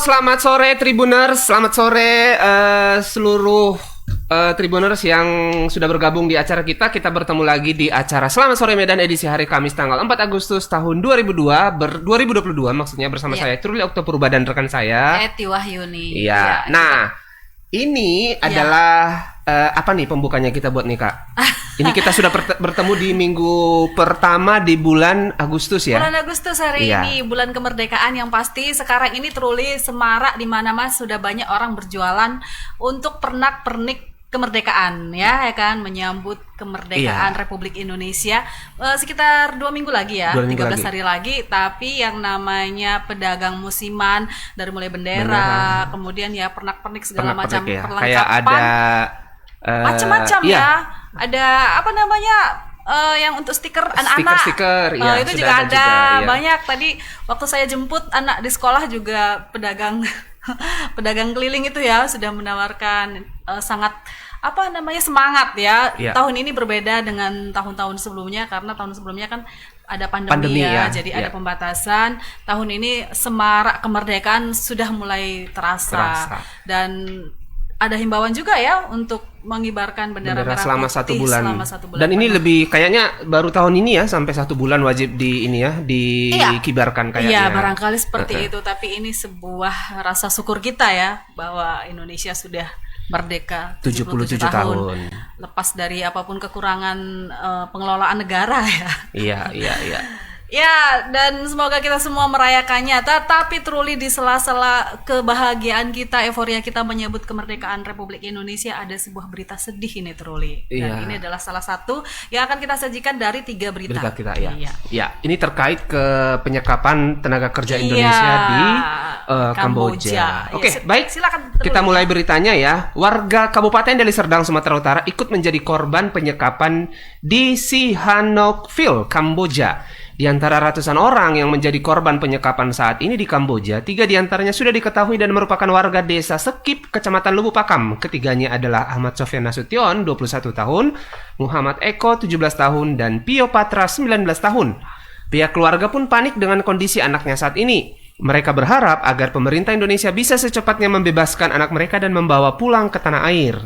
selamat sore Tribuners, selamat sore seluruh Tribuners yang sudah bergabung di acara kita. Kita bertemu lagi di acara Selamat Sore Medan edisi hari Kamis tanggal 4 Agustus tahun 2022 maksudnya bersama saya Truly Oktopurba dan rekan saya Eti Wahyuni. Iya. Nah, ini adalah apa nih pembukanya kita buat nih Kak? Ini kita sudah bertemu di minggu pertama di bulan Agustus ya. Bulan Agustus hari ini, bulan kemerdekaan yang pasti sekarang ini Truly semarak di mana-mana sudah banyak orang berjualan untuk pernak-pernik kemerdekaan ya kan, menyambut kemerdekaan Republik Indonesia. Sekitar 2 minggu lagi ya, 13 hari lagi. Tapi yang namanya pedagang musiman dari mulai bendera. Kemudian ya pernak-pernik segala macam perlengkapan. Kayak ada macam-macam ya. Ada apa namanya yang untuk stiker anak-anak. Stiker ya, itu juga ada juga, banyak. Tadi waktu saya jemput anak di sekolah juga pedagang pedagang keliling itu ya sudah menawarkan sangat apa namanya semangat ya. Tahun ini berbeda dengan tahun-tahun sebelumnya karena tahun sebelumnya kan ada pandemi ya, jadi ada pembatasan. Tahun ini semarak kemerdekaan sudah mulai terasa. Dan ada himbauan juga ya untuk mengibarkan bendera merah selama putih 1 bulan. selama 1 bulan. Dan ini lebih kayaknya baru tahun ini ya sampai 1 bulan wajib di ini ya dikibarkan kayaknya. Iya, barangkali seperti itu. Tapi ini sebuah rasa syukur kita ya bahwa Indonesia sudah merdeka 77 tahun. Lepas dari apapun kekurangan pengelolaan negara ya. Iya. Ya, dan semoga kita semua merayakannya. Tetapi Truly di sela-sela kebahagiaan kita, euforia kita menyebut kemerdekaan Republik Indonesia, ada sebuah berita sedih ini Truly. Dan ini adalah salah satu yang akan kita sajikan dari 3 berita kita ya. Ini terkait ke penyekapan tenaga kerja Indonesia di Kamboja. Oke, baik. Silakan. Kita mulai beritanya ya. Warga Kabupaten Deli Serdang, Sumatera Utara ikut menjadi korban penyekapan di Sihanoukville, Kamboja. Di antara ratusan orang yang menjadi korban penyekapan saat ini di Kamboja, 3 diantaranya sudah diketahui dan merupakan warga desa Sekip, Kecamatan Lubuk Pakam. Ketiganya adalah Ahmad Sofyan Nasution, 21 tahun, Muhammad Eko, 17 tahun, dan Pio Patra, 19 tahun. Pihak keluarga pun panik dengan kondisi anaknya saat ini. Mereka berharap agar pemerintah Indonesia bisa secepatnya membebaskan anak mereka dan membawa pulang ke tanah air.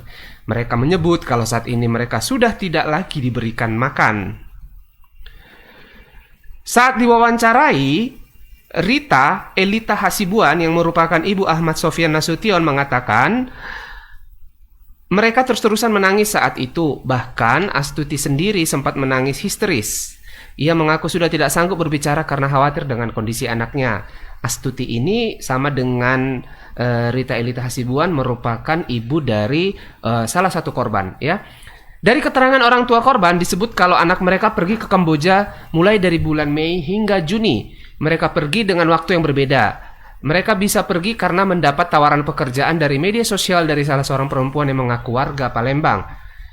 Mereka menyebut kalau saat ini mereka sudah tidak lagi diberikan makan. Saat diwawancarai, Rita Elita Hasibuan yang merupakan ibu Ahmad Sofyan Nasution mengatakan mereka terus-terusan menangis saat itu. Bahkan Astuti sendiri sempat menangis histeris. Ia mengaku sudah tidak sanggup berbicara karena khawatir dengan kondisi anaknya. Astuti ini sama dengan Rita Elita Hasibuan merupakan ibu dari salah satu korban ya. Dari keterangan orang tua korban disebut kalau anak mereka pergi ke Kamboja mulai dari bulan Mei hingga Juni. Mereka pergi dengan waktu yang berbeda. Mereka bisa pergi karena mendapat tawaran pekerjaan dari media sosial dari salah seorang perempuan yang mengaku warga Palembang.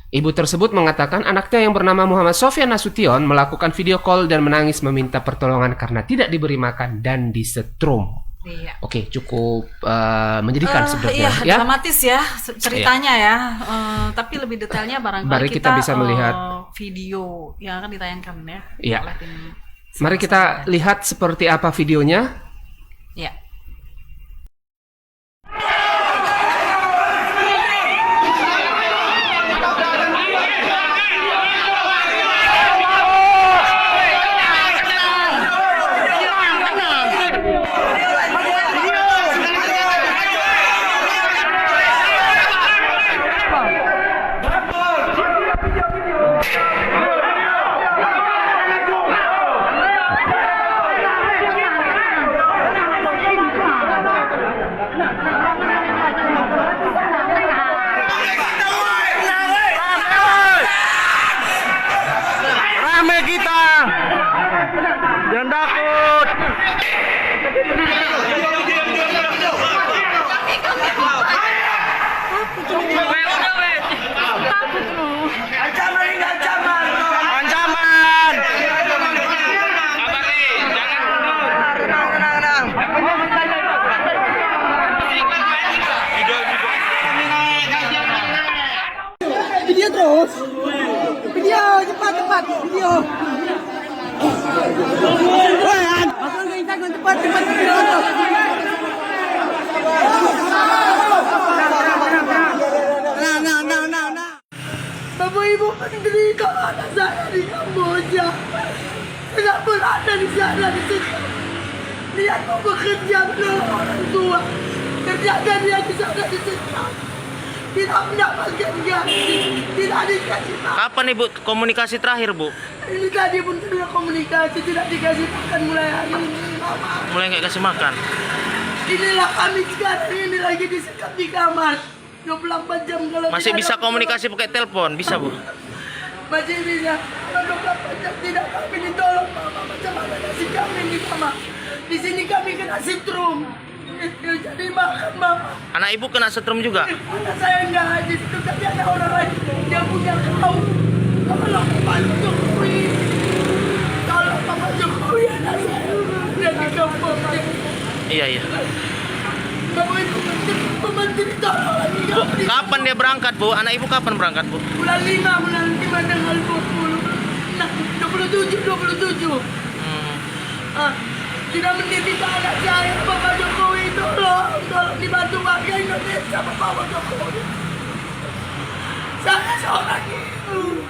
Ibu tersebut mengatakan anaknya yang bernama Muhammad Sofyan Nasution melakukan video call dan menangis meminta pertolongan karena tidak diberi makan dan disetrum. Iya. Oke, cukup menyedihkan sebenarnya. Iya, dramatis ya ceritanya ya. Tapi lebih detailnya barangkali kita bisa melihat video yang akan ditayangkan ya. Iya. Mari kita lihat seperti apa videonya. Iya. Jangan takut. Ancaman. Video terus. Video cepat video. Woi, cepat video. menderita anak saya di Kamboja. Tidak berada di sana di situ. Dia mau bekerja menolong orang tua. Ternyata dia di sana di situ. Tidak mendapatkan gaji, tidak dikasih makan. Kapan Ibu komunikasi terakhir, Bu? Ini tadi pun sudah komunikasi, tidak dikasih makan mulai hari ini, Mama. Mulai nggak kasih makan. Inilah kami sekarang ini lagi disekap di kamar 24 jam kalau Masih tidak bisa ada- komunikasi pakai telepon, bisa, Bu? Masih bisa. Kalau 24 jam tidak kami ditolong, Mama. Macam mana nasib kami ini, Mama? Di sini kami kena setrum. Jadi makan, Mama. Anak Ibu kena setrum juga? Anak saya enggak di situ, tapi ada orang lain yang punya kau. Kalau Pak Jokowi, kalau Pak Jokowi anak saya dia di kampung. Iya, iya. Bapak itu menteri tolong lagi Bu, kami. kapan dia berangkat, Bu? Anak Ibu kapan berangkat, Bu? Bulan 5 tanggal 20. Nah, 27. Hmm. Tidak mendidik anak saya, Bapak Jokowi, tolong dibantu warga Indonesia, Bapak Jokowi. Saya seorang ibu.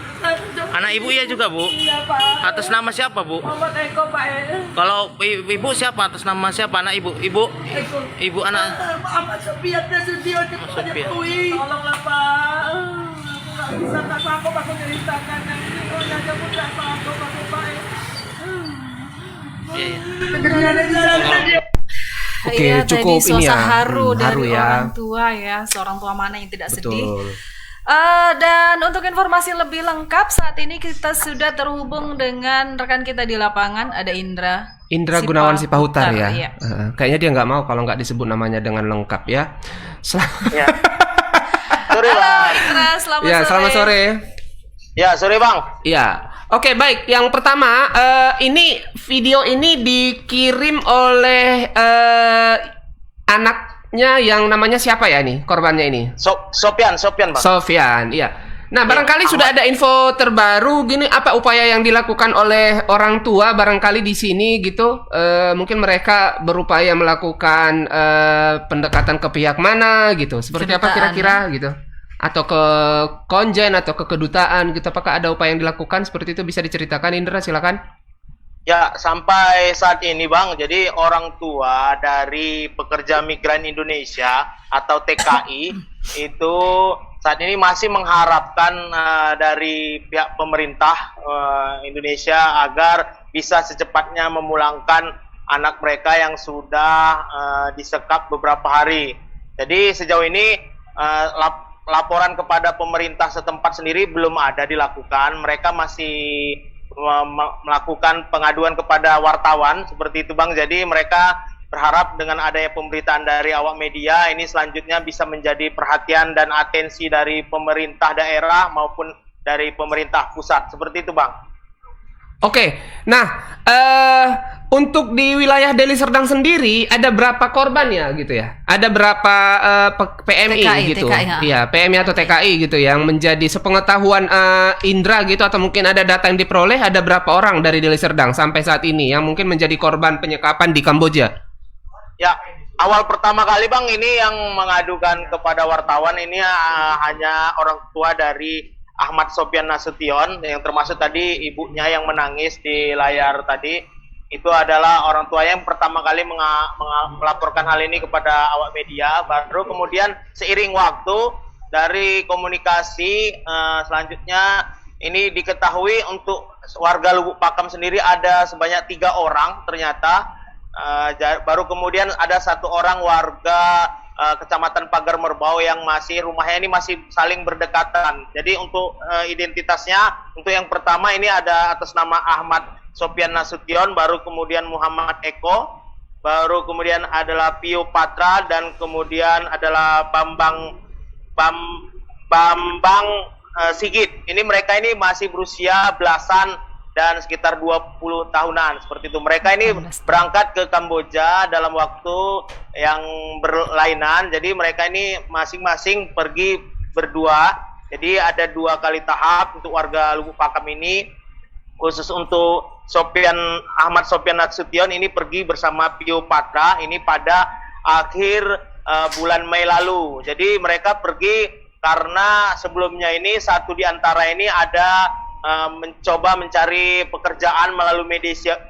Anak Ibu iya juga, Bu? Iya, Pak. Atas nama siapa, Bu? Muhammad Eko, Pak. Kalau Ibu siapa? Atas nama siapa anak Ibu? Ibu? Eko. Ibu anak... Ahmad Sofian Nasution di Pak Sofian. Jokowi. Tolonglah, Pak. Aku nggak bisa, tak sanggup aku ceritakan yang ini. Kalau nggak jemput, tak sanggup aku, Pak. Iya, iya. Ternyata di sana dia. Oke, Iya, cukup tadi ini ya. suasana haru dari Haru ya. orang tua ya, seorang tua mana yang tidak sedih. Betul. Dan untuk informasi lebih lengkap saat ini kita sudah terhubung dengan rekan kita di lapangan, ada Indra. Indra Gunawan Sipahutar ya. Iya. Kayaknya dia nggak mau kalau nggak disebut namanya dengan lengkap ya. Ya. Sore, Halo Bang. Indra, selamat Ya, sore. selamat sore. Ya, sore, Bang. Ya. Oke, baik. Yang pertama, ini video ini dikirim oleh anaknya yang namanya siapa ya ini? Korbannya ini? Sopian, Bang. Sofian, iya. Nah, barangkali sudah ada info terbaru gini, apa upaya yang dilakukan oleh orang tua barangkali di sini gitu? Mungkin mereka berupaya melakukan pendekatan ke pihak mana gitu? Seperti apa Kedutaan, kira-kira gitu? Atau ke konjen atau ke kedutaan gitu? Apakah ada upaya yang dilakukan seperti itu? Bisa diceritakan, Indra, silakan. Ya, sampai saat ini, Bang, jadi orang tua dari pekerja migran Indonesia atau TKI itu saat ini masih mengharapkan dari pihak pemerintah Indonesia agar bisa secepatnya memulangkan anak mereka yang sudah disekap beberapa hari. Jadi sejauh ini laporan kepada pemerintah setempat sendiri belum ada dilakukan. Mereka masih melakukan pengaduan kepada wartawan seperti itu, Bang. Jadi mereka berharap dengan adanya pemberitaan dari awak media ini selanjutnya bisa menjadi perhatian dan atensi dari pemerintah daerah maupun dari pemerintah pusat seperti itu, Bang. Oke, nah untuk di wilayah Deli Serdang sendiri ada berapa korban ya gitu ya? Ada berapa PMI TKI, gitu? TKI, ha. Iya, PMI atau TKI gitu yang menjadi sepengetahuan Indra gitu atau mungkin ada data yang diperoleh ada berapa orang dari Deli Serdang sampai saat ini yang mungkin menjadi korban penyekapan di Kamboja? Ya, awal pertama kali, Bang, ini yang mengadukan kepada wartawan ini hanya orang tua dari Ahmad Sofian Nasution yang termasuk tadi ibunya yang menangis di layar tadi. Itu adalah orang tua yang pertama kali melaporkan hal ini kepada awak media. Baru kemudian seiring waktu dari komunikasi selanjutnya ini diketahui untuk warga Lubuk Pakam sendiri ada sebanyak 3 orang ternyata. Baru kemudian ada 1 orang warga Kecamatan Pagar Merbau yang rumahnya ini masih saling berdekatan. Jadi untuk identitasnya, untuk yang pertama ini ada atas nama Ahmad Sofian Nasution, baru kemudian Muhammad Eko, baru kemudian adalah Pio Patra, dan kemudian adalah Bambang Sigit. Ini mereka ini masih berusia belasan dan sekitar 20 tahunan seperti itu. Mereka ini berangkat ke Kamboja dalam waktu yang berlainan. Jadi mereka ini masing-masing pergi berdua. Jadi ada 2 kali tahap untuk warga Lubuk Pakam ini. Khusus untuk Ahmad Sofian Nasution ini pergi bersama Pio Patra ini pada akhir bulan Mei lalu. Jadi mereka pergi karena sebelumnya ini satu di antara ini ada mencoba mencari pekerjaan melalui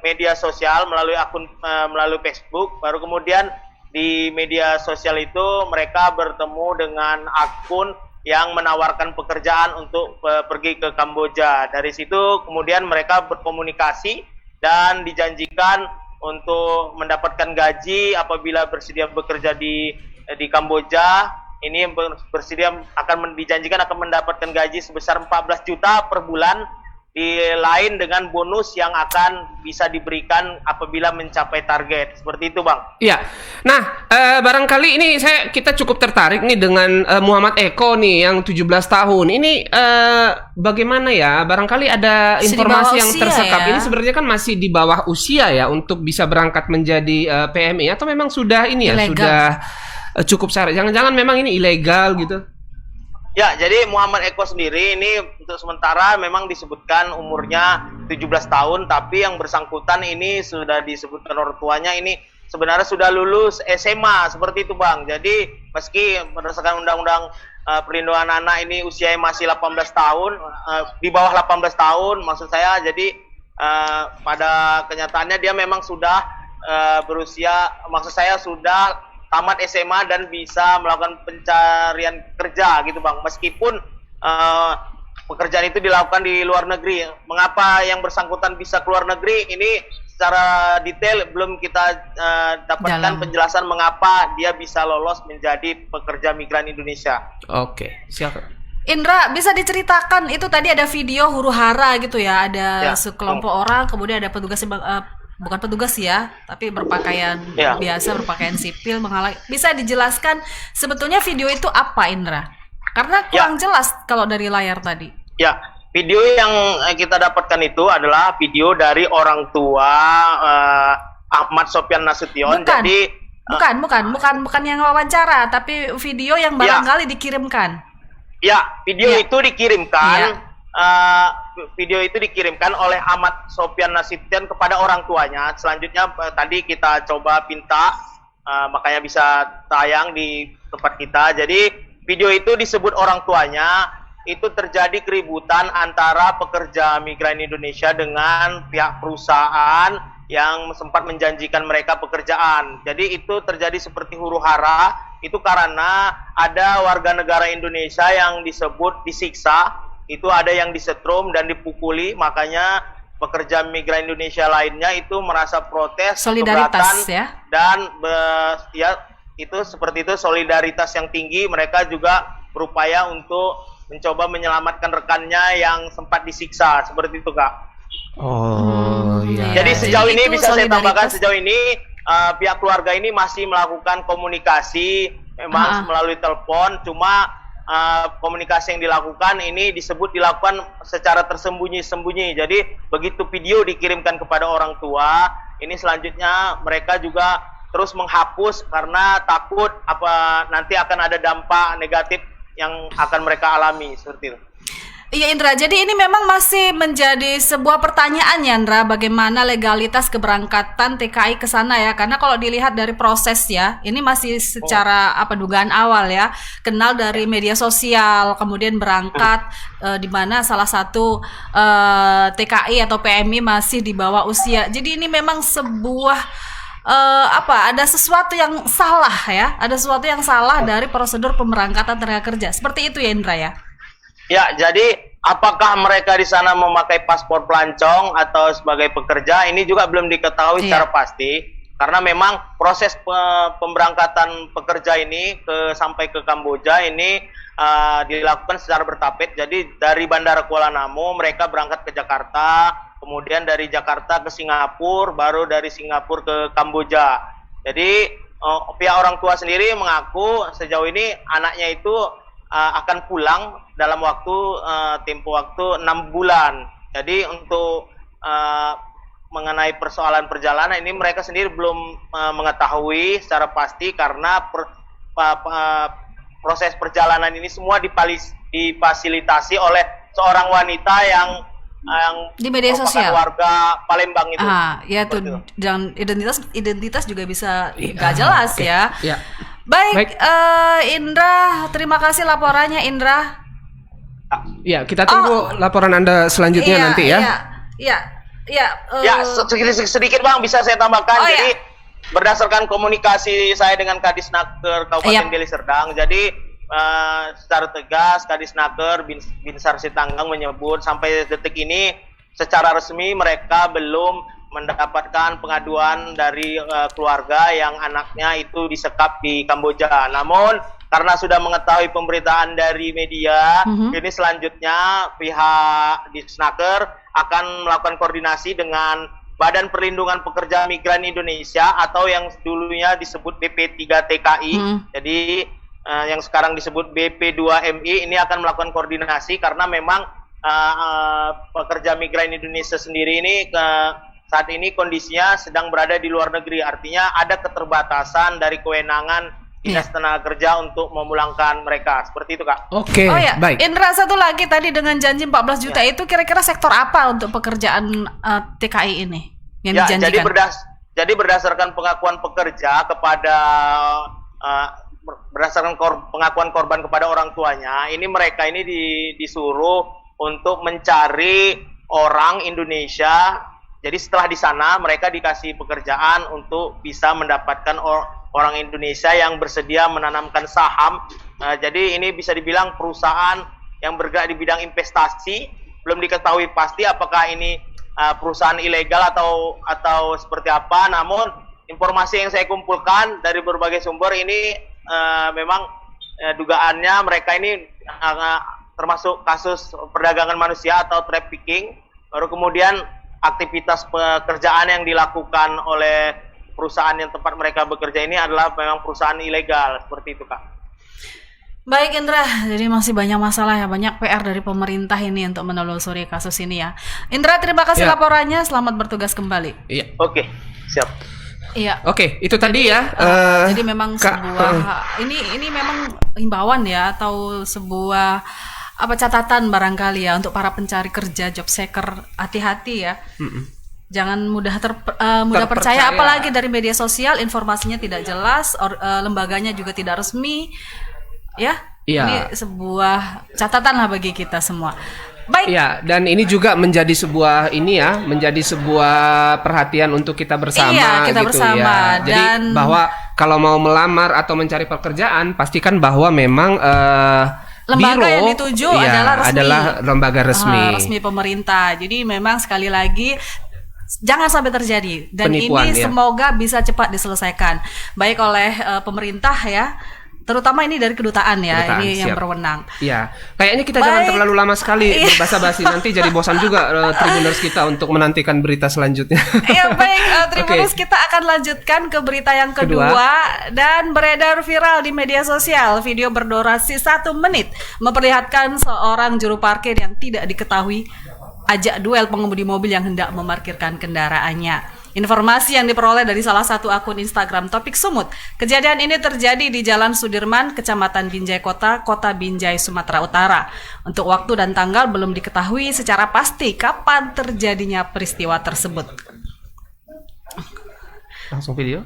media sosial, melalui akun melalui Facebook. Baru kemudian di media sosial itu mereka bertemu dengan akun yang menawarkan pekerjaan untuk pergi ke Kamboja. Dari situ kemudian mereka berkomunikasi dan dijanjikan untuk mendapatkan gaji apabila bersedia bekerja di Kamboja. Ini bersedia dijanjikan akan mendapatkan gaji sebesar 14 juta per bulan, lain dengan bonus yang akan bisa diberikan apabila mencapai target. Seperti itu, Bang. Iya. Nah, barangkali ini kita cukup tertarik nih dengan Muhammad Eko nih yang 17 tahun. Ini bagaimana ya? Barangkali ada informasi yang tersekap. Ya? Ini sebenarnya kan masih di bawah usia ya untuk bisa berangkat menjadi PMI, atau memang sudah ini ya, ilegal. Sudah cukup syarat. Jangan-jangan memang ini ilegal gitu. Ya, jadi Muhammad Eko sendiri ini untuk sementara memang disebutkan umurnya 17 tahun, tapi yang bersangkutan ini sudah disebutkan orang tuanya ini sebenarnya sudah lulus SMA, seperti itu, Bang. Jadi meski berdasarkan undang-undang perlindungan anak ini usianya masih 18 tahun, di bawah 18 tahun maksud saya, jadi pada kenyataannya dia memang sudah berusia, maksud saya sudah tamat SMA dan bisa melakukan pencarian kerja gitu, Bang. Meskipun pekerjaan itu dilakukan di luar negeri. Mengapa yang bersangkutan bisa keluar negeri? Ini secara detail belum kita dapatkan penjelasan mengapa dia bisa lolos menjadi pekerja migran Indonesia. Oke, silakan. Indra, bisa diceritakan, itu tadi ada video huru-hara gitu ya, ada sekelompok orang, kemudian ada petugas bukan petugas ya, tapi berpakaian biasa, berpakaian sipil menghalangi. Bisa dijelaskan sebetulnya video itu apa, Indra? Karena kurang jelas kalau dari layar tadi. Ya, video yang kita dapatkan itu adalah video dari orang tua Ahmad Sofyan Nasution. Jadi bukan yang wawancara, tapi video yang barangkali dikirimkan. Ya, video itu dikirimkan. Video itu dikirimkan oleh Ahmad Sofyan Nasution kepada orang tuanya. Selanjutnya tadi kita coba pinta, makanya bisa tayang di tempat kita. Jadi video itu disebut orang tuanya, itu terjadi keributan antara pekerja migran Indonesia dengan pihak perusahaan yang sempat menjanjikan mereka pekerjaan. Jadi itu terjadi seperti huru-hara, itu karena ada warga negara Indonesia yang disebut disiksa. Itu ada yang disetrum dan dipukuli, makanya pekerja migran Indonesia lainnya itu merasa protes, solidaritas ya, dan itu seperti itu, solidaritas yang tinggi. Mereka juga berupaya untuk mencoba menyelamatkan rekannya yang sempat disiksa, seperti itu, Kak. Jadi sejauh ini bisa saya tambahkan, sejauh ini pihak keluarga ini masih melakukan komunikasi memang melalui telepon, cuma komunikasi yang dilakukan ini dilakukan secara tersembunyi-sembunyi. Jadi begitu video dikirimkan kepada orang tua, ini selanjutnya mereka juga terus menghapus karena takut nanti akan ada dampak negatif yang akan mereka alami, seperti itu. Iya, Indra, jadi ini memang masih menjadi sebuah pertanyaan ya, Indra, bagaimana legalitas keberangkatan TKI ke sana ya, karena kalau dilihat dari proses ya, ini masih secara dugaan awal ya, kenal dari media sosial, kemudian berangkat di mana salah satu TKI atau PMI masih di bawah usia. Jadi ini memang sebuah ada sesuatu yang salah ya, ada sesuatu yang salah dari prosedur pemberangkatan tenaga kerja. Seperti itu ya, Indra ya. Ya, jadi apakah mereka di sana memakai paspor pelancong atau sebagai pekerja, ini juga belum diketahui secara pasti, karena memang proses pemberangkatan pekerja ini sampai ke Kamboja ini dilakukan secara bertahap. Jadi dari Bandara Kuala Namu mereka berangkat ke Jakarta, kemudian dari Jakarta ke Singapura, baru dari Singapura ke Kamboja. Jadi pihak orang tua sendiri mengaku sejauh ini anaknya itu akan pulang dalam tempo waktu 6 bulan. Jadi untuk mengenai persoalan perjalanan ini mereka sendiri belum mengetahui secara pasti, karena proses perjalanan ini semua difasilitasi oleh seorang wanita yang di media sosial, warga Palembang itu. Ya tuh, dan identitas juga bisa nggak jelas ya. Baik. Indra, terima kasih laporannya Indra. Ya, kita tunggu laporan Anda selanjutnya nanti ya. Iya. Ya, sedikit Bang bisa saya tambahkan. Jadi berdasarkan komunikasi saya dengan Kadisnaker Kabupaten Deli Serdang, jadi secara tegas Kadisnaker Binsar Sitanggang menyebut sampai detik ini secara resmi mereka belum mendapatkan pengaduan dari keluarga yang anaknya itu disekap di Kamboja. Namun karena sudah mengetahui pemberitaan dari media, ini selanjutnya pihak Disnaker akan melakukan koordinasi dengan Badan Perlindungan Pekerja Migran Indonesia atau yang dulunya disebut BP3TKI. Jadi yang sekarang disebut BP2MI ini akan melakukan koordinasi karena memang pekerja migran Indonesia sendiri ini saat ini kondisinya sedang berada di luar negeri. Artinya ada keterbatasan dari kewenangan Dinas Tenaga Kerja untuk memulangkan mereka. Seperti itu, Kak. Oke, baik. Indra, satu lagi tadi dengan janji 14 juta itu kira-kira sektor apa untuk pekerjaan TKI ini yang dijanjikan? Jadi berdasarkan pengakuan pekerja kepada berdasarkan pengakuan korban kepada orang tuanya, ini mereka ini disuruh untuk mencari orang Indonesia. Jadi setelah di sana mereka dikasih pekerjaan untuk bisa mendapatkan orang Indonesia yang bersedia menanamkan saham. Jadi ini bisa dibilang perusahaan yang bergerak di bidang investasi. Belum diketahui pasti apakah ini perusahaan ilegal atau seperti apa. Namun informasi yang saya kumpulkan dari berbagai sumber ini memang dugaannya mereka ini termasuk kasus perdagangan manusia atau trafficking. Baru kemudian aktivitas pekerjaan yang dilakukan oleh perusahaan yang tempat mereka bekerja ini adalah memang perusahaan ilegal, seperti itu, Kak. Baik Indra, jadi masih banyak masalah ya, banyak PR dari pemerintah ini untuk menelusuri kasus ini ya. Indra, terima kasih laporannya, selamat bertugas kembali. Iya. Oke, siap. Iya. Oke, itu tadi ya. Jadi memang sebuah ini memang himbauan ya atau sebuah catatan barangkali ya untuk para pencari kerja, job seeker, hati-hati ya. Jangan mudah percaya, apalagi dari media sosial, informasinya tidak jelas, lembaganya juga tidak resmi, ya. Ini sebuah catatan lah bagi kita semua. Baik. Ya, dan ini juga menjadi sebuah perhatian untuk kita bersama. Iya, kita gitu bersama. Ya. Jadi bahwa kalau mau melamar atau mencari pekerjaan, pastikan bahwa memang lembaga yang dituju adalah lembaga resmi pemerintah. Jadi memang sekali lagi jangan sampai terjadi dan penipuan, ini semoga bisa cepat diselesaikan baik oleh pemerintah ya, terutama ini dari kedutaan ya, ini yang berwenang. Ya, kayaknya kita jangan terlalu lama sekali berbasa-basi, nanti jadi bosan juga Tribuners kita untuk menantikan berita selanjutnya. Iya baik, Tribuners kita akan lanjutkan ke berita yang kedua dan beredar viral di media sosial video berdurasi 1 menit memperlihatkan seorang juru parkir yang tidak diketahui ajak duel pengemudi mobil yang hendak memarkirkan kendaraannya. Informasi yang diperoleh dari salah satu akun Instagram Topik Sumut. Kejadian ini terjadi di Jalan Sudirman, Kecamatan Binjai Kota, Kota Binjai, Sumatera Utara. Untuk waktu dan tanggal belum diketahui secara pasti kapan terjadinya peristiwa tersebut. Langsung video.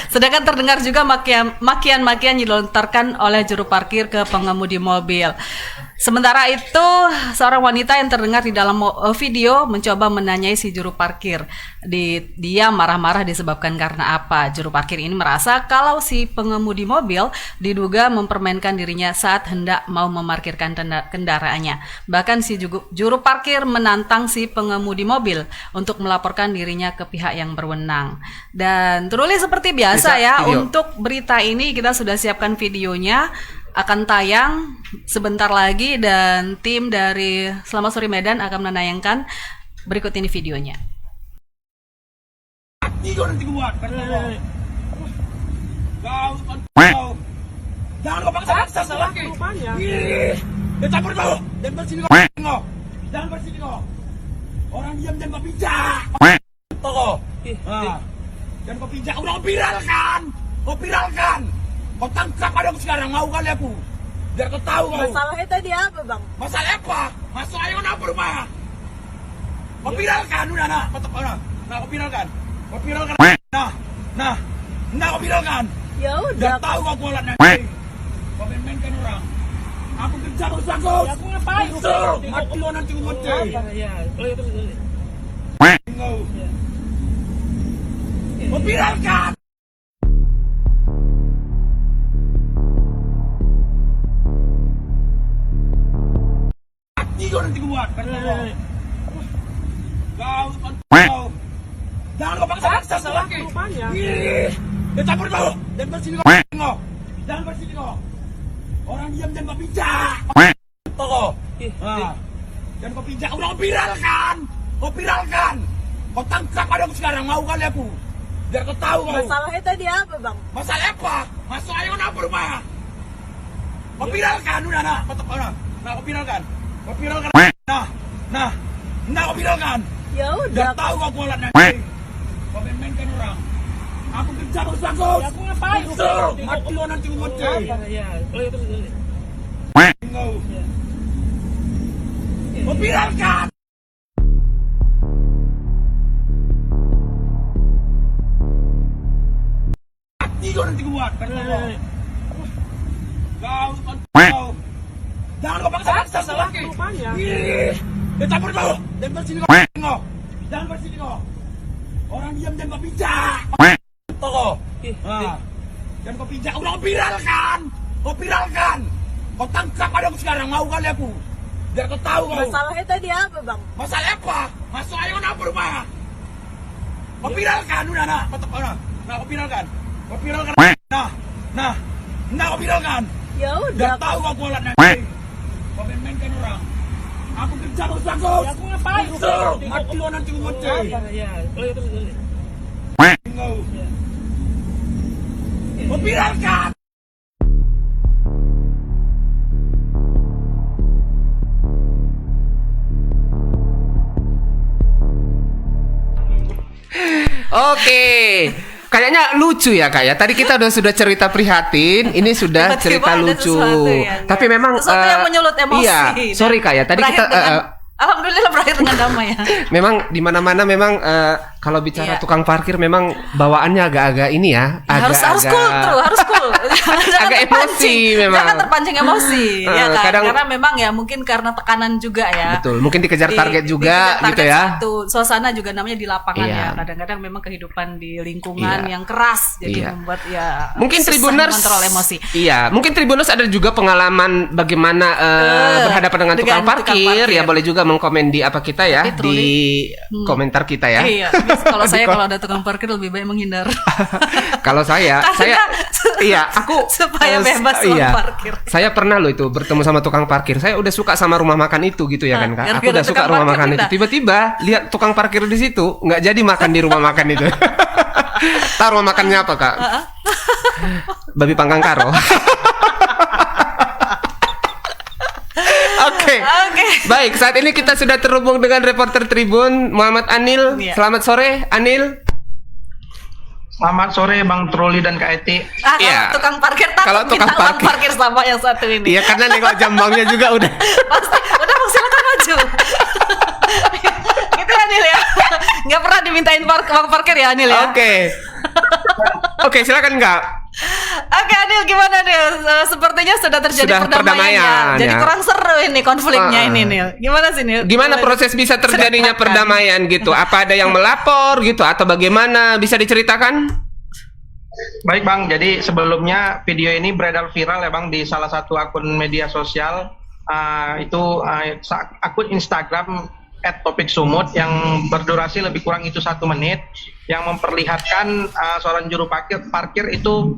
Sedangkan terdengar juga makian-makian dilontarkan oleh juru parkir ke pengemudi mobil. Sementara itu, seorang wanita yang terdengar di dalam video mencoba menanyai si juru parkir. Dia marah-marah disebabkan karena apa? Juru parkir ini merasa kalau si pengemudi mobil diduga mempermainkan dirinya saat hendak mau memarkirkan kendaraannya. Bahkan si juru parkir menantang si pengemudi mobil untuk melaporkan dirinya ke pihak yang berwenang. Dan tertulis seperti biasa untuk berita ini kita sudah siapkan videonya. Akan tayang sebentar lagi dan tim dari Selamat Sore Medan akan menayangkan berikut ini videonya. Jangan kau paksa salah rupanya. Dia campur kau. Dan bersini kau. Jangan bersini kau. Orang diam jangan kau pijak. Toko. Jangan kau pijak. Udah kau viralkan. Kau viralkan. Kau tangkap ada sekarang, mau kali aku. Biar kau tahu kau. Masalahnya tadi apa, Bang? Masalah apa? Masalah yang apa rumah? Kau viralkan udah nak. Kau viralkan. Kau viralkan. Nah, kau viralkan. Ya Udah udah. tahu kau kualat nanti. Kau main-mainkan orang. Aku kerja bagus bagus. Ya, aku ngapain? Suruh, mati lo nanti kau mati. Ya, terus. Kau. Kau viralkan. Mati kau nanti kau buat. Kau. Jangan kau paksa-paksa salah. Rupanya. Ih, dia campur kau. Dan bersini kau. Jangan bersini kau. Orang diam jangan kau pijak. Kau. Ah. Dan kau pijak, udah kau viralkan. Kau viralkan. Kau tangkap ada aku sekarang, mau kali aku. Biar kau tahu kau. Masalahnya tadi apa, Bang? Masalah apa? Masuk ayo apa rumah? Kau viralkan udah nak. Nah, kau viralkan. Kau viralkan. Nah, kau viralkan. Ya Udah udah. tahu kau kualat nanti. Kau main-mainkan orang. Aku kerja bagus bagus. Ya, aku ngapain? Suruh, mati lo nanti kau mati. Ya, terus. Kau. Kau viralkan. Mati kau nanti kau buat. Kau. Jangan kau paksa-paksa salah. Rupanya. Ih, dia campur kau. Dan bersini kau. Jangan bersini kau. Orang diam jangan kau pijak. Kau. Ah. Dan kau pijak, udah kau viralkan. Kau viralkan. Kau tangkap ada aku sekarang, mau kali aku. Biar kau tahu kau. Masalahnya tadi apa, Bang? Masalah apa? Masuk ayo apa rumah? Kau viralkan udah nak. Nah, kau viralkan. Kau viralkan. Nah, kau viralkan. Ya Udah udah. tahu kau kualat nanti. Kau main-mainkan orang. Aku kerja bagus bagus. Ya, aku ngapain? Suruh, mati lo nanti kau mati. Ya, terus. Kau. Kau viralkan. Oke. Kayaknya lucu ya Kak ya. Tadi kita sudah cerita prihatin, ini sudah Tiba-tiba cerita ada lucu. sesuatu yang- Tapi memang sesuatu yang menyulut emosi. Iya, sorry Kak ya. Tadi Berakhir kita dengan- Alhamdulillah berakhir dengan damai ya. memang di mana-mana memang kalau bicara Iya. tukang parkir memang bawaannya agak-agak ini ya, harus cool tuh, harus cool. Jangan Agak emosi memang. Jangan terpancing emosi, ya kan? kadang- Karena memang ya mungkin karena tekanan juga ya. Betul, mungkin dikejar target juga dikejar gitu target ya. satu. Suasana juga namanya di lapangan Iya. ya. Kadang-kadang memang kehidupan di lingkungan Iya. yang keras jadi Iya. membuat ya Mungkin susah Tribuners mengontrol emosi. Iya, mungkin Tribuners ada juga pengalaman bagaimana berhadapan dengan tukang dengan parkir. tukang parkir. Ya boleh juga mengkomen di apa kita ya, Tapi di komentar kita ya. Iya, kalau Di saya kom- kalau ada tukang parkir lebih baik menghindar. Kalau saya iya, aku supaya bebas uang iya. parkir. Saya pernah loh itu bertemu sama tukang parkir. Saya udah suka sama rumah makan itu gitu ya kan Kak. Aku gara-gara udah suka tukang rumah parkir makan itu. pindah. Tiba-tiba lihat tukang parkir di situ, nggak jadi makan di rumah makan itu. Tahu rumah makannya apa Kak? Babi panggang karo. Oke. Oke. Baik, saat ini kita sudah terhubung dengan reporter Tribun Muhammad Anil. Iya. Selamat sore, Anil. Selamat sore Bang Troli dan Kak Eti. Kalau Iya. tukang parkir takut Kalau tukang minta uang parkir. parkir sama yang satu ini. Iya, karena nengok jam banknya juga udah. Pasti udah Bang, silakan maju. Gitu ya Nil ya. Nggak pernah dimintain uang parkir ya Nil ya. Oke. Oke, silakan Kak. Oke Nil, gimana Nil? Sepertinya sudah terjadi Sudah perdamaian, perdamaian, ya. Jadi ya. kurang seru ini konfliknya ini Nil. Gimana sih Nil? Gimana Boleh proses bisa terjadinya ceritakan. perdamaian gitu? Apa ada yang melapor gitu atau bagaimana? Bisa diceritakan? Baik Bang, jadi sebelumnya video ini beredar viral ya Bang di salah satu akun media sosial, akun Instagram @topiksumut yang berdurasi lebih kurang itu 1 menit, yang memperlihatkan seorang juru parkir itu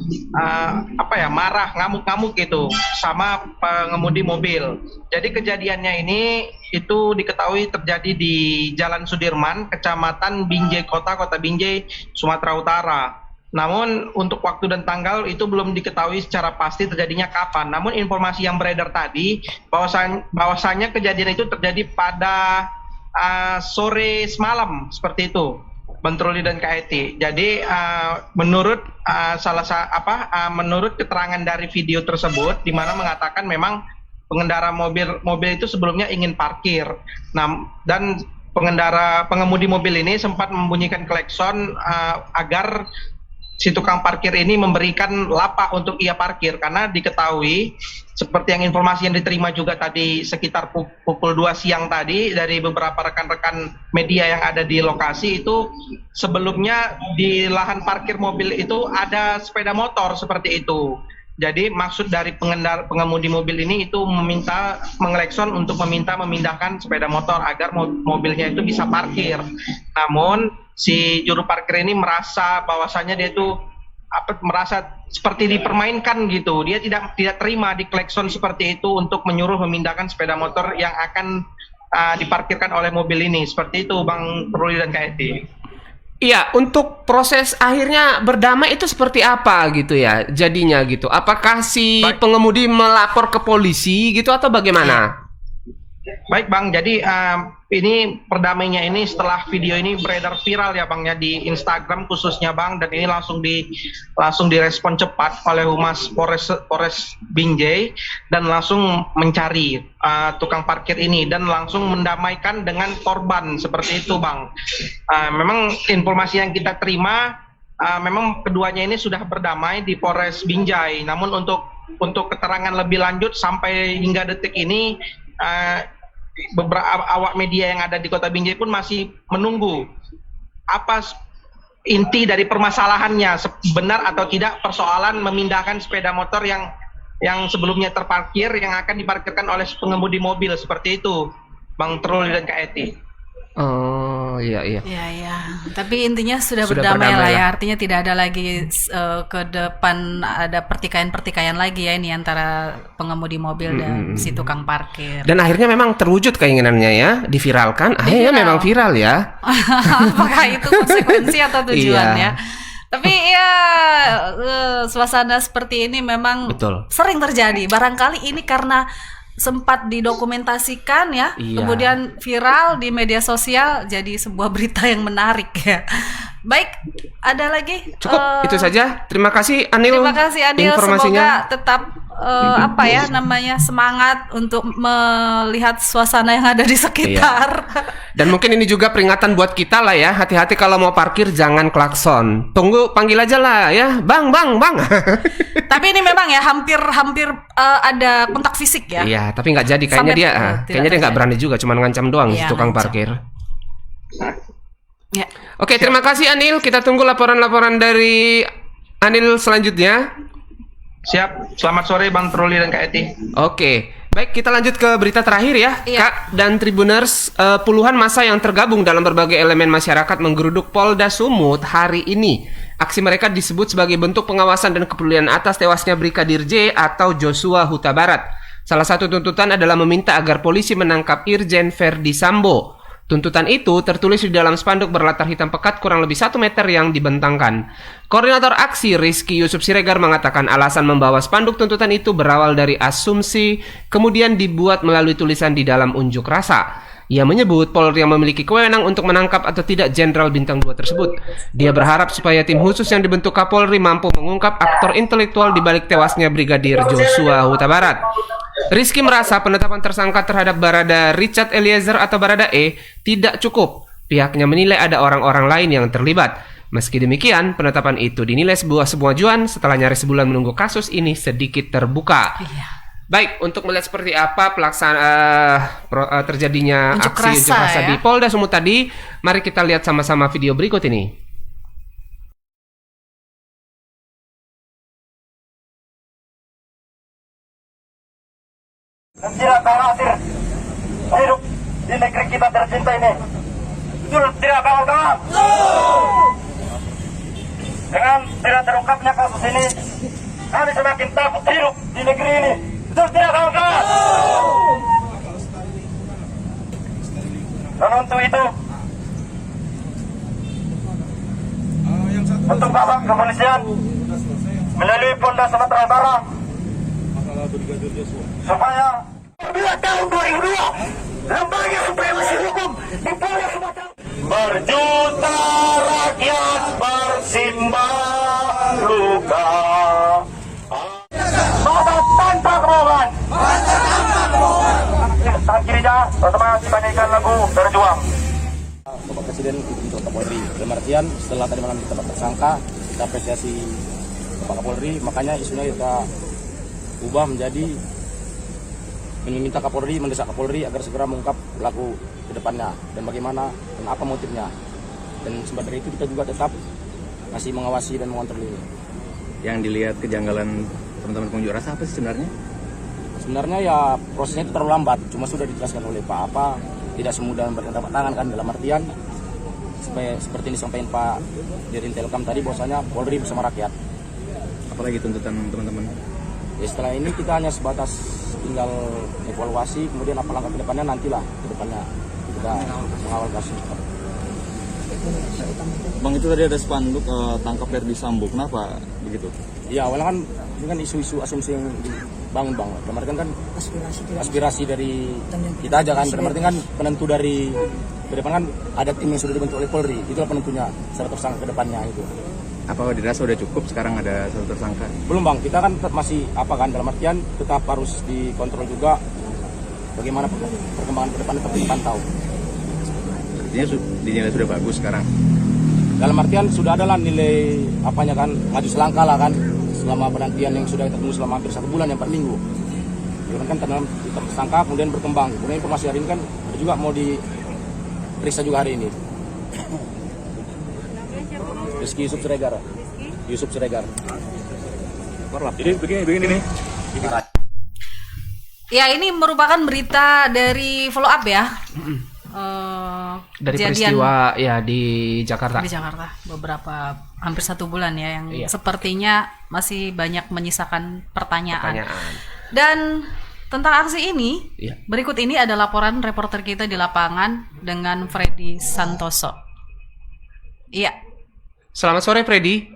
marah, ngamuk-ngamuk gitu sama pengemudi mobil. Jadi kejadiannya ini itu diketahui terjadi di Jalan Sudirman, Kecamatan Binjai Kota Binjai, Sumatera Utara. Namun untuk waktu dan tanggal itu belum diketahui secara pasti terjadinya kapan. Namun informasi yang beredar tadi bahwasanya kejadian itu terjadi pada sore semalam seperti itu, Bang Truli dan Kak Eti. Jadi menurut menurut keterangan dari video tersebut, di mana mengatakan memang pengendara mobil itu sebelumnya ingin parkir. Nah, dan pengemudi mobil ini sempat membunyikan klakson agar si tukang parkir ini memberikan lapak untuk ia parkir, karena diketahui seperti yang informasi yang diterima juga tadi sekitar pukul 2 siang tadi dari beberapa rekan-rekan media yang ada di lokasi itu, sebelumnya di lahan parkir mobil itu ada sepeda motor seperti itu. Jadi maksud dari pengemudi mobil ini itu mengelekson untuk meminta memindahkan sepeda motor agar mobilnya itu bisa parkir. Namun si juru parkir ini merasa bahwasannya dia itu merasa seperti dipermainkan gitu. Dia tidak terima diklekson seperti itu untuk menyuruh memindahkan sepeda motor yang akan diparkirkan oleh mobil ini. Seperti itu Bang Ruli dan Kak Eti. Iya, untuk proses akhirnya berdamai itu seperti apa gitu ya jadinya gitu? Apakah si pengemudi melapor ke polisi gitu atau bagaimana? Baik Bang, jadi ini perdamainya ini setelah video ini beredar viral ya Bang ya di Instagram khususnya Bang, dan ini langsung direspon cepat oleh Humas Polres Binjai dan langsung mencari tukang parkir ini dan langsung mendamaikan dengan korban seperti itu Bang. Memang informasi yang kita terima memang keduanya ini sudah berdamai di Polres Binjai, namun untuk keterangan lebih lanjut sampai hingga detik ini beberapa awak media yang ada di Kota Binjai pun masih menunggu apa inti dari permasalahannya, benar atau tidak persoalan memindahkan sepeda motor yang sebelumnya terparkir yang akan diparkirkan oleh pengemudi mobil seperti itu Bang Trul dan Kak Eti. Oh iya. Iya. Tapi intinya sudah berdamai lah ya. Artinya tidak ada lagi ke depan ada pertikaian lagi ya ini antara pengemudi mobil dan si tukang parkir. Dan akhirnya memang terwujud keinginannya ya, diviralkan. Akhirnya memang viral ya. Apakah itu konsekuensi atau tujuan ya? Tapi ya suasana seperti ini memang sering terjadi. Barangkali ini karena sempat didokumentasikan ya, kemudian viral di media sosial jadi sebuah berita yang menarik ya. Baik, ada lagi? Cukup itu saja. Terima kasih Anil. Terima kasih Anil. Informasinya. Semoga tetap semangat untuk melihat suasana yang ada di sekitar. Dan mungkin ini juga peringatan buat kita lah ya. Hati-hati kalau mau parkir jangan klakson. Tunggu, panggil aja lah ya. Bang. Tapi ini memang ya hampir ada kontak fisik ya. Iya, tapi nggak jadi. Kayaknya dia nggak berani juga, cuma ngancam doang tukang parkir. Ya. Oke, terima kasih Anil. Kita tunggu laporan-laporan dari Anil selanjutnya. Siap. Selamat sore Bang Truli dan Kak Eti. Oke. Baik, kita lanjut ke berita terakhir ya, Kak dan Tribuners. Puluhan massa yang tergabung dalam berbagai elemen masyarakat menggeruduk Polda Sumut hari ini. Aksi mereka disebut sebagai bentuk pengawasan dan kepedulian atas tewasnya Brigadir J atau Joshua Huta Barat. Salah satu tuntutan adalah meminta agar polisi menangkap Irjen Verdi Sambo. Tuntutan itu tertulis di dalam spanduk berlatar hitam pekat kurang lebih 1 meter yang dibentangkan. Koordinator aksi Rizky Yusuf Siregar mengatakan alasan membawa spanduk tuntutan itu berawal dari asumsi, kemudian dibuat melalui tulisan di dalam unjuk rasa. Ia menyebut Polri yang memiliki kewenangan untuk menangkap atau tidak Jenderal Bintang 2 tersebut. Dia berharap supaya tim khusus yang dibentuk Kapolri mampu mengungkap aktor intelektual di balik tewasnya Brigadir Joshua Huta Barat. Rizky merasa penetapan tersangka terhadap Barada Richard Eliezer atau Barada E tidak cukup. Pihaknya menilai ada orang-orang lain yang terlibat. Meski demikian, penetapan itu dinilai sebuah kemajuan setelah nyaris sebulan menunggu kasus ini sedikit terbuka. Baik, untuk melihat seperti apa terjadinya aksi unjuk rasa di Polda Sumut tadi, mari kita lihat sama-sama video berikut ini. Dan tidak khawatir hidup di negeri kita tercinta ini. Betul tidak kawan-kawan? Dengan tidak terungkapnya kasus ini, kami semakin takut hidup di negeri ini. Betul tidak kawan-kawan? Dan untuk itu, untuk Bapak Kepolisian melalui Polda Sumatera Barat supaya bila tahun 2002 lembaga supremasi hukum di Polda Sumatera berjuta rakyat bersimbah luka mata tanpa kebohongan akhirnya teman-teman kita nyanyikan lagu berjuang. Bapak Presiden untuk Kapolri dalam artian setelah tadi malam ditetapkan tersangka kita apresiasi Pak Kapolri, makanya isunya kita ubah menjadi meminta Kapolri, mendesak Kapolri agar segera mengungkap pelaku ke depannya dan bagaimana dan apa motifnya. Dan sembari dari itu kita juga tetap masih mengawasi dan mengontrol ini. Yang dilihat kejanggalan teman-teman pengunjuk rasa apa sih sebenarnya? Sebenarnya ya prosesnya itu terlalu lambat, cuma sudah dijelaskan oleh Pak apa tidak semudah bertepuk tangan kan, dalam artian supaya seperti yang disampaikan Pak Dirjen Telkom tadi bahwasanya Polri bersama rakyat. Apalagi tuntutan teman-teman? Ya, setelah ini kita hanya sebatas tinggal evaluasi, kemudian apa langkah ke depannya nantilah ke depannya kita mengawal kasus. Bang, itu tadi ada spanduk tangkap Ferdi Sambo, kenapa begitu? Ya awalnya kan ini kan isu-isu asumsi yang dibangun Bang. Kemarin kan aspirasi dari kita aja kan, kemarin kan penentu dari ke depan kan ada tim yang sudah dibentuk oleh Polri, itulah penentunya secara tersangka ke depannya itu. Apa dirasa sudah cukup sekarang ada satu tersangka? Belum Bang, kita kan tetap masih apa kan, dalam artian tetap harus dikontrol juga bagaimana perkembangan ke depan tetap dipantau. Artinya dinilai sudah bagus sekarang? Dalam artian sudah adalah nilai apanya kan, maju selangkah lah kan selama penantian yang sudah kita tunggu selama hampir 1 bulan yang per minggu. Kemudian kan tersangka kemudian berkembang, kemudian informasi hari ini kan ada juga mau diperiksa juga hari ini. Rizky Yusuf Siregar. Jadi begini nih. Ya, ini merupakan berita dari follow up ya. Dari peristiwa ya di Jakarta. Di Jakarta beberapa hampir 1 bulan ya yang Iya. sepertinya masih banyak menyisakan pertanyaan. Dan tentang aksi ini, Iya. berikut ini ada laporan reporter kita di lapangan dengan Freddy Santoso. Iya. Selamat sore Freddy.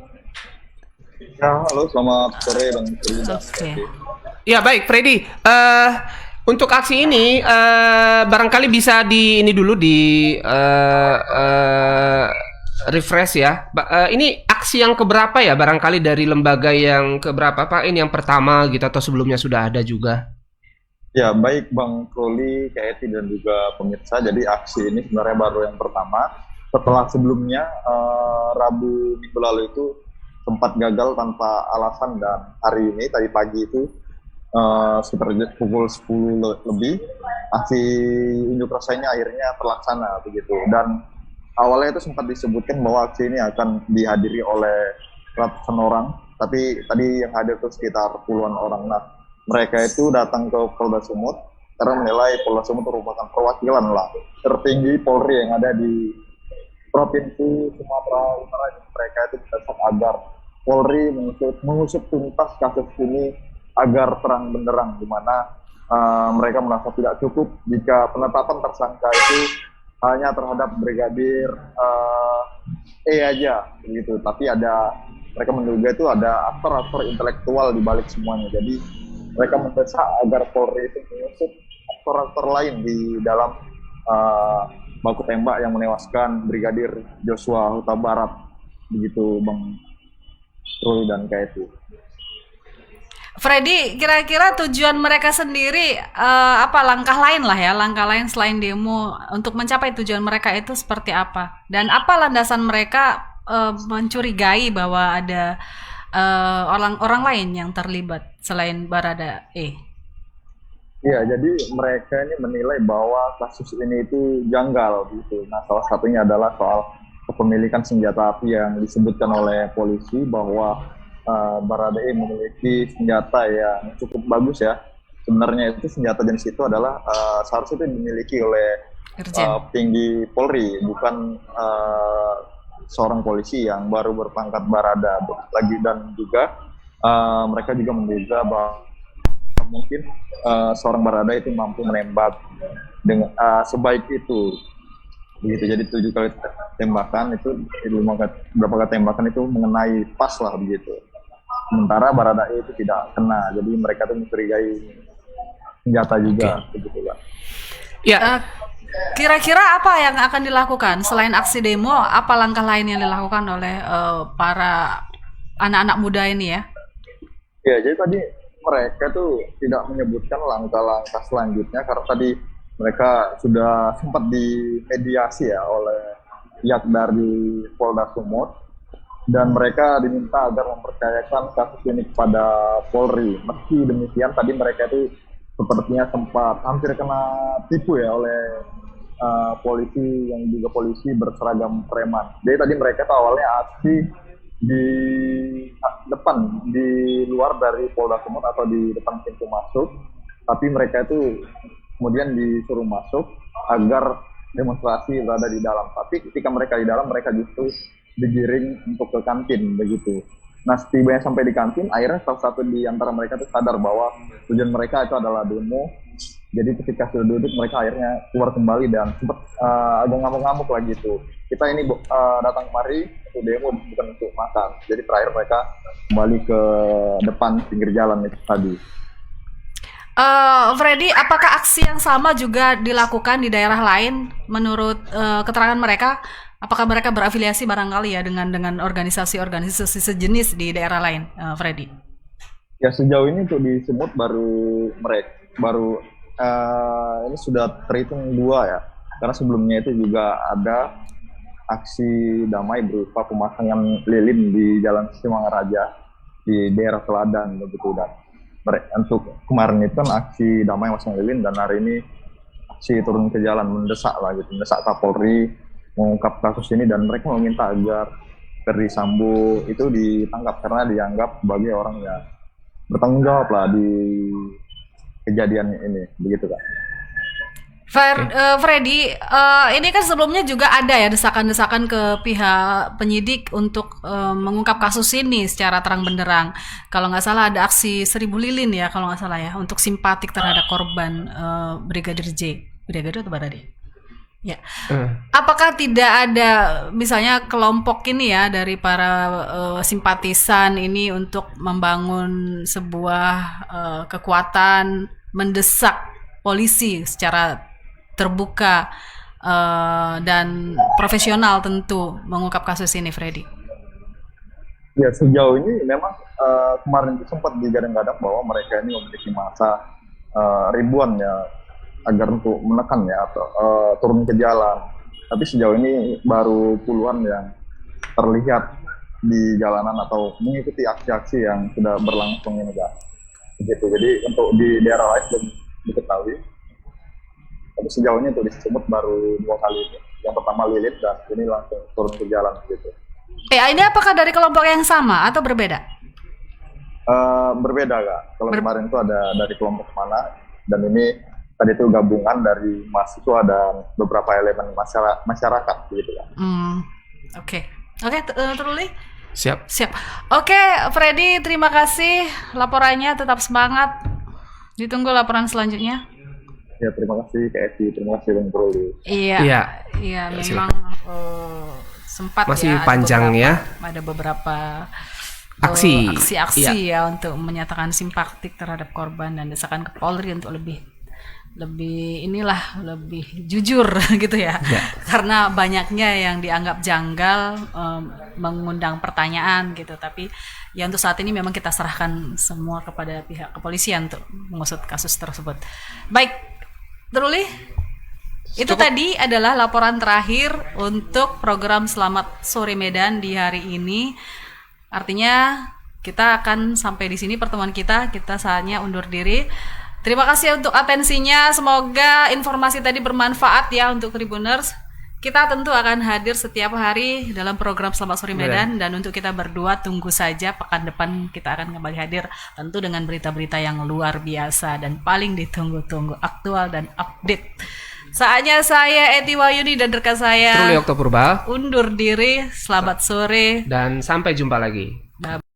Ya, halo, selamat sore Bang. Oke. Ya baik Freddy. Untuk aksi ini barangkali bisa ini dulu di refresh ya. Ini aksi yang keberapa ya barangkali dari lembaga yang keberapa Pak? Ini yang pertama gitu atau sebelumnya sudah ada juga? Ya, baik Bang Kroli, Kak Eti, dan juga pemirsa. Jadi aksi ini sebenarnya baru yang pertama. Setelah sebelumnya Rabu minggu lalu itu sempat gagal tanpa alasan, dan hari ini tadi pagi itu sekitar pukul 10 lebih aksi unjuk rasa ini akhirnya terlaksana begitu. Dan awalnya itu sempat disebutkan bahwa aksi ini akan dihadiri oleh ratusan orang, tapi tadi yang hadir itu sekitar puluhan orang. Nah, mereka itu datang ke Polda Sumut karena menilai Polda Sumut merupakan perwakilan lah tertinggi Polri yang ada di Provinsi Sumatera Utara. Mereka itu mendesak agar Polri mengusut tuntas kasus ini agar terang benderang, di mana mereka merasa tidak cukup jika penetapan tersangka itu hanya terhadap Brigadir E aja begitu, tapi mereka menduga itu ada aktor-aktor intelektual di balik semuanya. Jadi mereka mendesak agar Polri itu mengusut aktor-aktor lain di dalam baku tembak yang menewaskan Brigadir Joshua Huta Barat begitu Bang Ruli dan KFC. Freddy, kira-kira tujuan mereka sendiri apa langkah lain lah ya, langkah lain selain demo untuk mencapai tujuan mereka itu seperti apa? Dan apa landasan mereka mencurigai bahwa ada orang lain yang terlibat selain Barada E? Iya, jadi mereka ini menilai bahwa kasus ini itu janggal gitu. Nah, salah satunya adalah soal kepemilikan senjata api yang disebutkan oleh polisi bahwa Barada E memiliki senjata yang cukup bagus ya. Sebenarnya itu senjata jenis itu adalah seharusnya itu dimiliki oleh petinggi Polri, bukan seorang polisi yang baru berpangkat Barada lagi. Dan juga mereka juga menduga bahwa mungkin seorang Barada itu mampu menembak dengan sebaik itu begitu. Jadi 7 kali tembakan itu, beberapa kali tembakan itu mengenai pas lah begitu. Sementara Barada E itu tidak kena, jadi mereka tuh mencurigai senjata juga begitu lah. Ya. Kira-kira apa yang akan dilakukan selain aksi demo? Apa langkah lain yang dilakukan oleh para anak-anak muda ini ya? Ya, jadi tadi mereka tuh tidak menyebutkan langkah-langkah selanjutnya karena tadi mereka sudah sempat dimediasi ya oleh pihak dari Polda Sumut. dan mereka diminta agar mempercayakan kasus ini kepada Polri. Meski demikian, tadi mereka itu sepertinya sempat hampir kena tipu ya oleh polisi yang juga polisi berseragam preman. Jadi tadi mereka tuh awalnya aksi di depan, di luar dari Polda Sumut atau di depan pintu masuk, tapi mereka itu kemudian disuruh masuk agar demonstrasi berada di dalam. Tapi ketika mereka di dalam, mereka justru digiring untuk ke kantin begitu. Nah, setibanya sampai di kantin, akhirnya salah satu di antara mereka itu sadar bahwa tujuan mereka itu adalah demo. Jadi ketika sudah duduk, mereka akhirnya keluar kembali dan sempat agak ngamuk-ngamuk lagi itu. Kita ini datang kemari untuk demo, bukan untuk makan. Jadi terakhir mereka kembali ke depan pinggir jalan itu tadi. Freddy, apakah aksi yang sama juga dilakukan di daerah lain menurut keterangan mereka? Apakah mereka berafiliasi barangkali ya dengan organisasi-organisasi sejenis di daerah lain, Freddy? Ya, sejauh ini untuk di Sumut baru ini sudah terhitung 2 ya. Karena sebelumnya itu juga ada aksi damai berupa pemasangan lilin di Jalan Simangaraja di daerah Teladan begitu. Dan untuk kemarin itu kan aksi damai masang lilin, dan hari ini aksi turun ke jalan mendesak Kapolri mengungkap kasus ini, dan mereka meminta agar Ferdy Sambo itu ditangkap karena dianggap sebagai orang yang bertanggung jawab lah di kejadian ini, begitu kan. Freddy, ini kan sebelumnya juga ada ya desakan-desakan ke pihak penyidik untuk mengungkap kasus ini secara terang benderang. Kalau nggak salah ada aksi 1000 lilin ya, kalau nggak salah ya, untuk simpatik terhadap korban Brigadir J. Brigadir atau Barade? Ya. Apakah tidak ada misalnya kelompok ini ya dari para simpatisan ini untuk membangun sebuah kekuatan mendesak polisi secara terbuka dan profesional tentu mengungkap kasus ini, Freddy? Ya, sejauh ini memang kemarin itu sempat digadang-gadang bahwa mereka ini memiliki massa ribuan ya, agar untuk menekan ya atau turun ke jalan. Tapi sejauh ini baru puluhan yang terlihat di jalanan atau mengikuti aksi-aksi yang sudah berlangsung ini kan. Begitu. Jadi untuk di daerah lain belum diketahui. Tapi sejauh ini untuk di Sumut baru 2 kali ini. Yang pertama lilin dan ini langsung turun ke jalan gitu. Ini apakah dari kelompok yang sama atau berbeda? Berbeda Kak. Kalau kemarin itu ada dari kelompok mana, dan ini tadi itu gabungan dari mahasiswa dan beberapa elemen masyarakat gitu kan. Oke, Truli? Siap. Oke, Freddy, terima kasih laporannya, tetap semangat. Ditunggu laporan selanjutnya. Ya, terima kasih Kak Eti, terima kasih Bang Truli. Iya, memang sempat masih ya, panjang ada beberapa aksi ya untuk menyatakan simpatik terhadap korban dan desakan ke Polri untuk lebih jujur gitu ya. Karena banyaknya yang dianggap janggal, mengundang pertanyaan gitu. Tapi ya untuk saat ini memang kita serahkan semua kepada pihak kepolisian untuk mengusut kasus tersebut. Baik, Truli, itu tadi adalah laporan terakhir untuk program Selamat Sore Medan di hari ini. Artinya kita akan sampai di sini pertemuan kita saatnya undur diri. Terima kasih untuk atensinya, semoga informasi tadi bermanfaat ya untuk Tribuners. Kita tentu akan hadir setiap hari dalam program Selamat Sore Medan, dan untuk kita berdua tunggu saja pekan depan kita akan kembali hadir tentu dengan berita-berita yang luar biasa dan paling ditunggu-tunggu, aktual dan update. Saatnya saya Eti Wahyuni dan rekan saya Truli Oktopurba undur diri. Selamat sore dan sampai jumpa lagi. Bye.